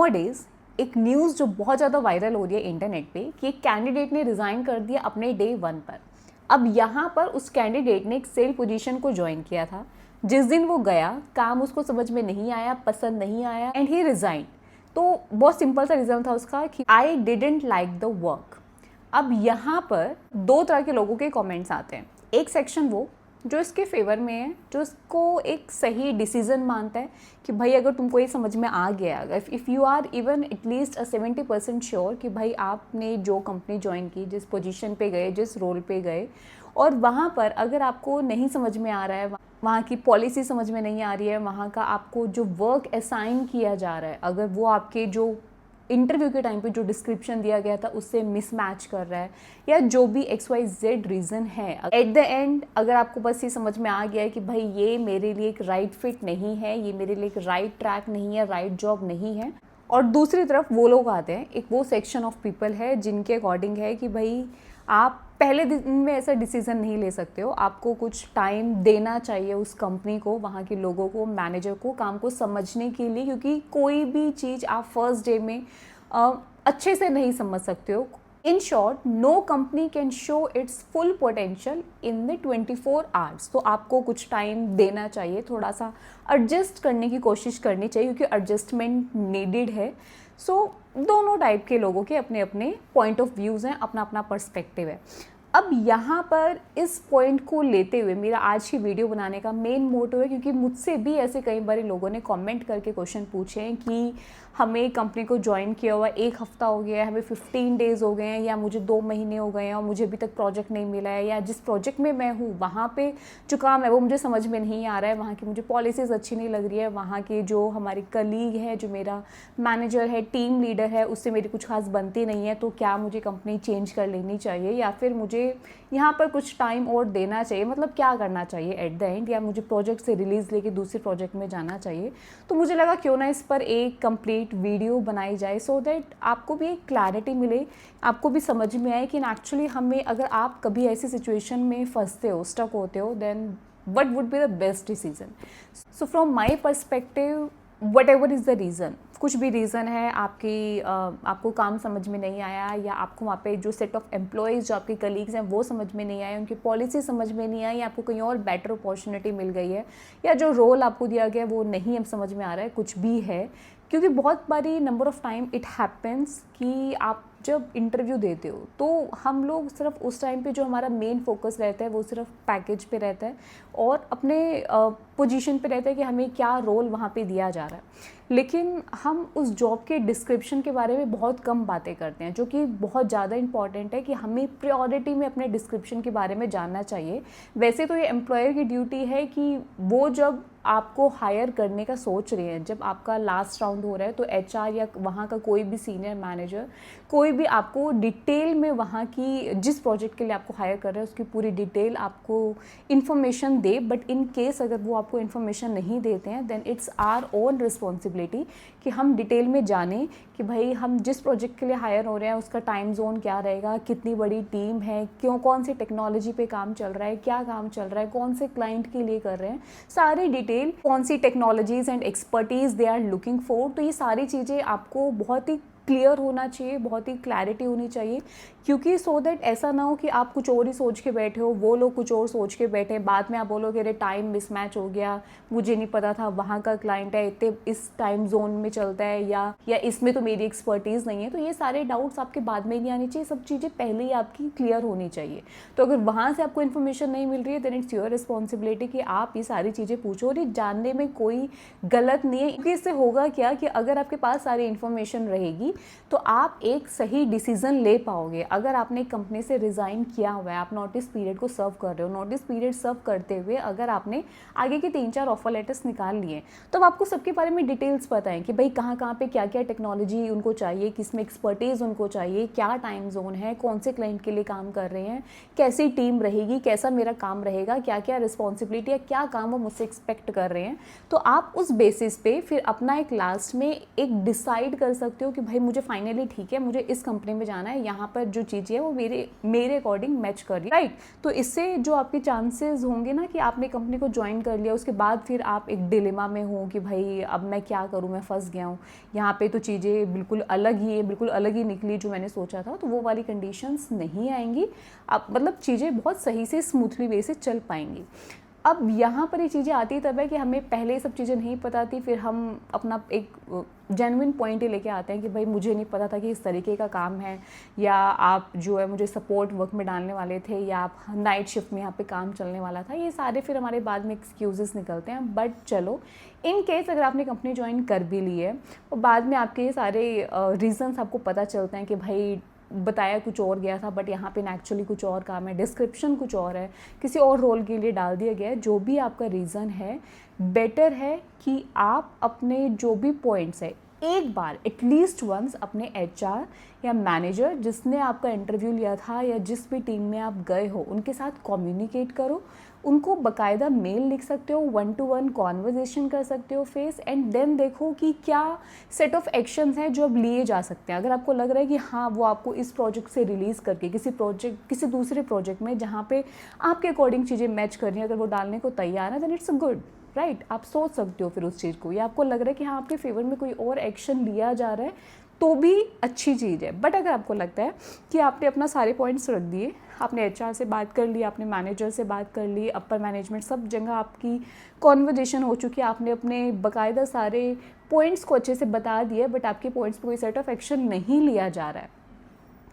Nowadays एक news जो बहुत ज़्यादा वायरल हो रही है इंटरनेट पे कि एक कैंडिडेट ने रिज़ाइन कर दिया अपने डे 1 पर। अब यहाँ पर उस कैंडिडेट ने एक सेल पोजीशन को ज्वाइन किया था। जिस दिन वो गया, काम उसको समझ में नहीं आया, पसंद नहीं आया एंड ही रिज़ाइन। तो बहुत सिंपल सा रीज़न था उसका कि I didn't like the work. अब यहाँ पर दो तरह के लोगों के कमेंट्स आते हैं। एक सेक्शन वो जो इसके फेवर में है, जो इसको एक सही डिसीजन मानता है कि भाई अगर तुमको ये समझ में आ गया, अगर if you are even at least 70% sure कि भाई आपने जो कंपनी ज्वाइन की, जिस पोजीशन पे गए, जिस रोल पे गए, और वहाँ पर अगर आपको नहीं समझ में आ रहा है, वहाँ की पॉलिसी समझ में नहीं आ रही है, वहाँ का आपको जो वर्क असाइन किया जा रहा है, अगर वो आपके जो इंटरव्यू के टाइम पे जो डिस्क्रिप्शन दिया गया था उससे मिसमैच कर रहा है, या जो भी XYZ रीज़न है, एट द एंड अगर आपको बस ये समझ में आ गया है कि भाई ये मेरे लिए एक राइट फिट नहीं है, ये मेरे लिए एक राइट ट्रैक नहीं है, राइट जॉब नहीं है। और दूसरी तरफ वो लोग आते हैं, एक वो सेक्शन ऑफ पीपल है जिनके अकॉर्डिंग है कि भाई आप पहले दिन में ऐसा डिसीज़न नहीं ले सकते हो, आपको कुछ टाइम देना चाहिए उस कंपनी को, वहाँ के लोगों को, मैनेजर को, काम को समझने के लिए, क्योंकि कोई भी चीज़ आप फर्स्ट डे में अच्छे से नहीं समझ सकते हो। In short, no company can show its full potential in the 24 hours. तो आपको कुछ टाइम देना चाहिए, थोड़ा सा एडजस्ट करने की कोशिश करनी चाहिए, क्योंकि एडजस्टमेंट नीडेड है। सो दोनों टाइप के लोगों के अपने अपने पॉइंट ऑफ व्यूज़ हैं, अपना अपना पर्सपेक्टिव है। अब यहाँ पर इस पॉइंट को लेते हुए मेरा आज की वीडियो बनाने का मेन मोटिव है, क्योंकि मुझसे भी ऐसे कई बार लोगों ने कमेंट करके क्वेश्चन पूछे हैं कि हमें कंपनी को ज्वाइन किया हुआ 1 हफ़्ता हो गया है, हमें 15 डेज़ हो गए हैं, या मुझे 2 महीने हो गए हैं और मुझे अभी तक प्रोजेक्ट नहीं मिला है, या जिस प्रोजेक्ट में मैं हूँ वहाँ पे जो काम है वो मुझे समझ में नहीं आ रहा है, वहाँ की मुझे पॉलिसीज़ अच्छी नहीं लग रही है, वहाँ के जो हमारे कलीग है, जो मेरा मैनेजर है, टीम लीडर है, उससे मेरी कुछ खास बनती नहीं है, तो क्या मुझे कंपनी चेंज कर लेनी चाहिए, या फिर मुझे यहाँ पर कुछ टाइम और देना चाहिए, मतलब क्या करना चाहिए एट द एंड, या मुझे प्रोजेक्ट से रिलीज़ लेके दूसरे प्रोजेक्ट में जाना चाहिए। तो मुझे लगा क्यों ना इस पर एक कंप्लीट वीडियो बनाई जाए, सो दैट आपको भी एक क्लैरिटी मिले, आपको भी समझ में आए कि एक्चुअली हमें, अगर आप कभी ऐसी सिचुएशन में फंसते हो, स्टक होते हो, then what would be the best decision. So from my perspective, whatever is the reason, कुछ भी रीज़न है, आपको काम समझ में नहीं आया, या आपको वहाँ पे जो सेट ऑफ एम्प्लॉयज़, जो आपके कलीग्स हैं वो समझ में नहीं आए, उनकी पॉलिसी समझ में नहीं आई, या आपको कहीं और बेटर अपॉर्चुनिटी मिल गई है, या जो रोल आपको दिया गया है वो नहीं अब समझ में आ रहा है, कुछ भी है। क्योंकि बहुत बारी number of time it happens कि आप जब इंटरव्यू देते हो तो हम लोग सिर्फ उस टाइम पे जो हमारा मेन फोकस रहता है वो सिर्फ पैकेज पे रहता है और अपने पोजीशन पे रहता है कि हमें क्या रोल वहाँ पे दिया जा रहा है, लेकिन हम उस जॉब के डिस्क्रिप्शन के बारे में बहुत कम बातें करते हैं, जो कि बहुत ज़्यादा इंपॉर्टेंट है कि हमें प्रायोरिटी में अपने डिस्क्रिप्शन के बारे में जानना चाहिए। वैसे तो ये एम्प्लॉयर की ड्यूटी है कि वो जब आपको हायर करने का सोच रहे हैं, जब आपका लास्ट राउंड हो रहा है, तो HR या वहाँ का कोई भी सीनियर मैनेजर, कोई भी आपको डिटेल में वहाँ की जिस प्रोजेक्ट के लिए आपको हायर कर रहे हैं उसकी पूरी डिटेल आपको इन्फॉर्मेशन दे। बट इन केस अगर वो आपको इन्फॉर्मेशन नहीं देते हैं, then it's our own responsibility कि हम डिटेल में जानें कि भाई हम जिस प्रोजेक्ट के लिए हायर हो रहे हैं उसका टाइम जोन क्या रहेगा, कितनी बड़ी टीम है, कौन सी टेक्नोलॉजी पे काम चल रहा है, क्या काम चल रहा है, कौन से क्लाइंट के लिए कर रहे हैं, सारी डिटेल, कौन सी technologies and expertise they are looking for. तो ये सारी चीज़ें आपको बहुत ही क्लियर होना चाहिए, बहुत ही क्लैरिटी होनी चाहिए, क्योंकि सो दैट ऐसा ना हो कि आप कुछ और ही सोच के बैठे हो, वो लोग कुछ और सोच के बैठे, बाद में आप बोलोगे अरे टाइम मिसमैच हो गया, मुझे नहीं पता था वहाँ का क्लाइंट है, इतने इस टाइम जोन में चलता है, या इसमें तो मेरी एक्सपर्टीज़ नहीं है। तो ये सारे डाउट्स आपके बाद में नहीं आनी चाहिए, सब चीज़ें पहले ही आपकी क्लियर होनी चाहिए। तो अगर वहाँ से आपको इन्फॉर्मेशन नहीं मिल रही है, देन इट्स योर रिस्पॉन्सिबिलिटी कि आप ये सारी चीज़ें पूछो, और ये जानने में कोई गलत नहीं है, क्योंकि इससे होगा क्या कि अगर आपके पास सारी इन्फॉर्मेशन रहेगी तो आप एक सही डिसीजन ले पाओगे। अगर आपने कंपनी से रिज़ाइन किया हुआ है, आप नोटिस पीरियड को सर्व कर रहे हो, नोटिस पीरियड सर्व करते हुए अगर आपने आगे के 3-4 ऑफर लेटर्स निकाल लिए, तो अब आपको सबके बारे में डिटेल्स पता है कि भाई कहाँ कहाँ पे क्या क्या टेक्नोलॉजी उनको चाहिए, किस में एक्सपर्टीज़ उनको चाहिए, क्या टाइम जोन है, कौन से क्लाइंट के लिए काम कर रहे हैं, कैसी टीम रहेगी, कैसा मेरा काम रहेगा, क्या क्या रिस्पॉन्सिबिलिटी है, क्या काम वो मुझसे एक्सपेक्ट कर रहे हैं। तो आप उस बेसिस पे फिर अपना एक लास्ट में एक डिसाइड कर सकते हो कि भाई मुझे फाइनली ठीक है, मुझे इस कंपनी में जाना है, यहाँ पर जो चीज़ें है वो मेरे अकॉर्डिंग मैच कर रही है, राइट। तो इससे जो आपके चांसेस होंगे ना कि आपने कंपनी को ज्वाइन कर लिया, उसके बाद फिर आप एक डिलेमा में हो कि भाई अब मैं क्या करूँ, मैं फंस गया हूँ, यहाँ पे तो चीज़ें बिल्कुल अलग ही है, बिल्कुल अलग ही निकली जो मैंने सोचा था, तो वो वाली कंडीशंस नहीं आएंगी। आप मतलब चीज़ें बहुत सही से स्मूथली वे से चल पाएंगी। अब यहाँ पर ये चीज़ें आती तब है कि हमें पहले ये सब चीज़ें नहीं पता थी, फिर हम अपना एक जेन्युइन पॉइंट ही लेके आते हैं कि भाई मुझे नहीं पता था कि इस तरीके का काम है, या आप जो है मुझे सपोर्ट वर्क में डालने वाले थे, या आप नाइट शिफ्ट में यहाँ पे काम चलने वाला था। ये सारे फिर हमारे बाद में एक्सक्यूजेस निकलते हैं। बट चलो, इन केस अगर आपने कंपनी ज्वाइन कर भी ली है और बाद में आपके ये सारे रीजंस आपको पता चलते हैं कि भाई बताया कुछ और गया था बट यहाँ पे ना एक्चुअली कुछ और काम है, डिस्क्रिप्शन कुछ और है, किसी और रोल के लिए डाल दिया गया है, जो भी आपका रीज़न है, बेटर है कि आप अपने जो भी पॉइंट्स है एक बार एटलीस्ट वंस अपने HR या मैनेजर जिसने आपका इंटरव्यू लिया था या जिस भी टीम में आप गए हो उनके साथ कम्युनिकेट करो। उनको बाकायदा मेल लिख सकते हो, 1-to-1 कॉन्वर्जेसन कर सकते हो फेस, एंड देन देखो कि क्या सेट ऑफ एक्शंस हैं जो अब लिए जा सकते हैं। अगर आपको लग रहा है कि हाँ वो आपको इस प्रोजेक्ट से रिलीज़ करके किसी दूसरे प्रोजेक्ट में जहाँ पे आपके अकॉर्डिंग चीज़ें मैच कर रही हैं, अगर वो डालने को तैयार है, then it's a good, right. आप सोच सकते हो फिर उस चीज़ को, या आपको लग रहा है कि हाँ आपके फेवर में कोई और एक्शन लिया जा रहा है तो भी अच्छी चीज़ है। बट अगर आपको लगता है कि आपने अपना सारे पॉइंट्स रख दिए, आपने HR से बात कर ली, आपने मैनेजर से बात कर ली, अपर मैनेजमेंट, सब जगह आपकी कॉन्वर्जेसन हो चुकी है, आपने अपने बाकायदा सारे पॉइंट्स को अच्छे से बता दिया, बट आपके पॉइंट्स पर कोई सेट ऑफ एक्शन नहीं लिया जा रहा है,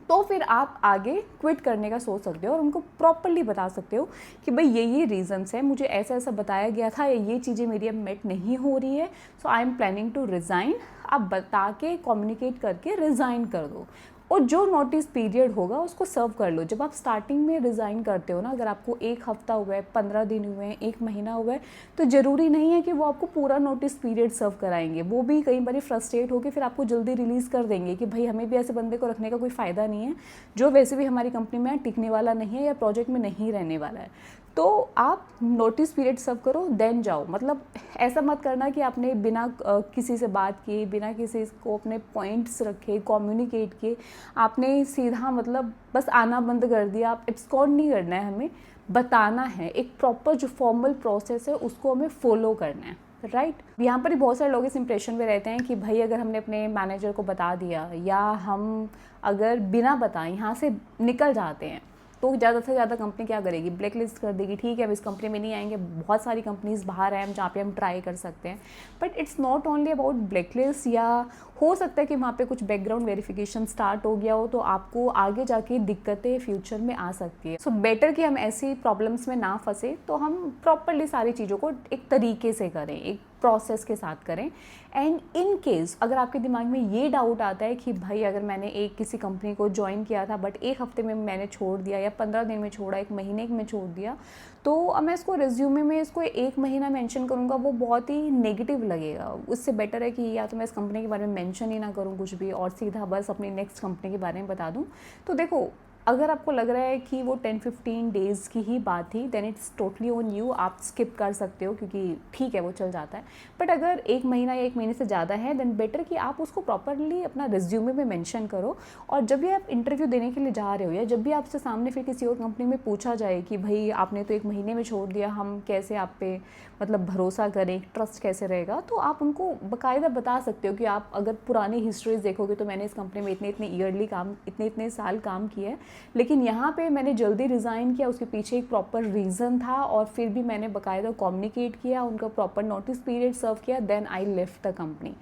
तो फिर आप आगे क्विट करने का सोच सकते हो और उनको प्रॉपरली बता सकते हो कि भाई ये रीजंस है, मुझे ऐसा ऐसा बताया गया था, या ये चीज़ें मेरी अब मेट नहीं हो रही है, so I am planning to resign. आप बता के कम्युनिकेट करके रिज़ाइन कर दो, और जो नोटिस पीरियड होगा उसको सर्व कर लो। जब आप स्टार्टिंग में रिज़ाइन करते हो ना, अगर आपको 1 हफ्ता हुआ है, 15 दिन हुए हैं, 1 महीना हुआ है, तो ज़रूरी नहीं है कि वो आपको पूरा नोटिस पीरियड सर्व कराएंगे। वो भी कई बार फ्रस्ट्रेट होकर फिर आपको जल्दी रिलीज़ कर देंगे कि भाई हमें भी ऐसे बंदे को रखने का कोई फ़ायदा नहीं है जो वैसे भी हमारी कंपनी में टिकने वाला नहीं है या प्रोजेक्ट में नहीं रहने वाला है। तो आप नोटिस पीरियड सर्व करो देन जाओ। मतलब ऐसा मत करना कि आपने बिना किसी से बात किए, बिना किसी को अपने पॉइंट्स रखे, कम्युनिकेट किए, आपने सीधा मतलब बस आना बंद कर दिया। आप एब्सकॉन्ड नहीं करना है, हमें बताना है, एक प्रॉपर जो फॉर्मल प्रोसेस है उसको हमें फॉलो करना है, राइट। यहाँ पर ही बहुत सारे लोग इस इंप्रेशन में रहते हैं कि भाई अगर हमने अपने मैनेजर को बता दिया, या हम अगर बिना बताए यहाँ से निकल जाते हैं, तो ज़्यादा से ज़्यादा कंपनी क्या करेगी, ब्लैक लिस्ट कर देगी। ठीक है, अब इस कंपनी में नहीं आएंगे, बहुत सारी कंपनीज बाहर हैं जहाँ पे हम ट्राई कर सकते हैं। But it's not only about black list, या हो सकता है कि वहाँ पे कुछ बैकग्राउंड वेरिफिकेशन स्टार्ट हो गया हो, तो आपको आगे जाके दिक्कतें फ्यूचर में आ सकती है। सो बेटर कि हम ऐसी प्रॉब्लम्स में ना फंसे, तो हम प्रॉपरली सारी चीज़ों को एक तरीके से करें, एक प्रोसेस के साथ करें। एंड इन केस अगर आपके दिमाग में ये डाउट आता है कि भाई अगर मैंने किसी कंपनी को ज्वाइन किया था बट 1 हफ्ते में मैंने छोड़ दिया, या 15 दिन में छोड़ा, 1 महीने में छोड़ दिया, तो अब मैं इसको रिज्यूमे में इसको 1 महीना मेंशन करूँगा, वो बहुत ही नेगेटिव लगेगा। उससे बेटर है कि या तो मैं इस कंपनी के बारे में मेंशन ही ना करूँ कुछ भी, और सीधा बस अपनी नेक्स्ट कंपनी के बारे में बता दूँ। तो देखो, अगर आपको लग रहा है कि वो 10-15 डेज़ की ही बात थी, then it's totally on you, आप स्किप कर सकते हो क्योंकि ठीक है वो चल जाता है। बट अगर 1 महीना या 1 महीने से ज़्यादा है, देन बेटर कि आप उसको प्रॉपरली अपना रिज्यूमे में मेंशन करो। और जब भी आप इंटरव्यू देने के लिए जा रहे हो, या जब भी आपसे सामने फिर किसी और कंपनी में पूछा जाए कि भाई आपने तो 1 महीने में छोड़ दिया, हम कैसे आप पे मतलब भरोसा करें, ट्रस्ट कैसे रहेगा, तो आप उनको बाकायदा बता सकते हो कि आप अगर पुरानी हिस्ट्रीज देखोगे तो मैंने इस कंपनी में इतने ईयरली काम, इतने साल काम किया है, लेकिन यहाँ पे मैंने जल्दी रिज़ाइन किया, उसके पीछे एक प्रॉपर रीज़न था, और फिर भी मैंने बाकायदा कम्युनिकेट किया, उनका प्रॉपर नोटिस पीरियड सर्व किया, then I left the company.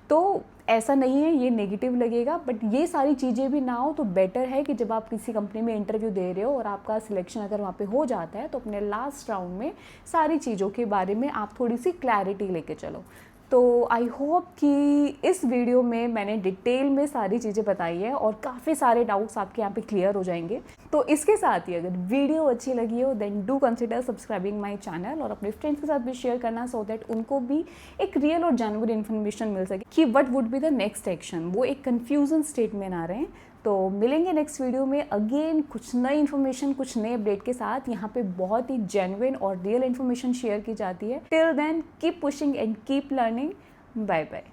तो ऐसा नहीं है, ये नेगेटिव लगेगा, बट ये सारी चीज़ें भी ना हो तो बेटर है कि जब आप किसी कंपनी में इंटरव्यू दे रहे हो और आपका सिलेक्शन अगर वहाँ पे हो जाता है, तो अपने लास्ट राउंड में सारी चीज़ों के बारे में आप थोड़ी सी क्लैरिटी लेके चलो। तो आई होप कि इस वीडियो में मैंने डिटेल में सारी चीज़ें बताई है और काफ़ी सारे डाउट्स आपके यहाँ पे क्लियर हो जाएंगे। तो इसके साथ ही अगर वीडियो अच्छी लगी हो then do consider subscribing my channel, और अपने फ्रेंड्स के साथ भी शेयर करना, सो दैट उनको भी एक रियल और जेन्युइन इन्फॉर्मेशन मिल सके कि what would be the next action, वो एक कन्फ्यूजन स्टेट में ना रहें। तो मिलेंगे नेक्स्ट वीडियो में अगेन कुछ नई इन्फॉर्मेशन, कुछ नए अपडेट के साथ। यहाँ पे बहुत ही जेन्युइन और रियल इन्फॉर्मेशन शेयर की जाती है। Till then keep pushing and keep learning. Bye bye.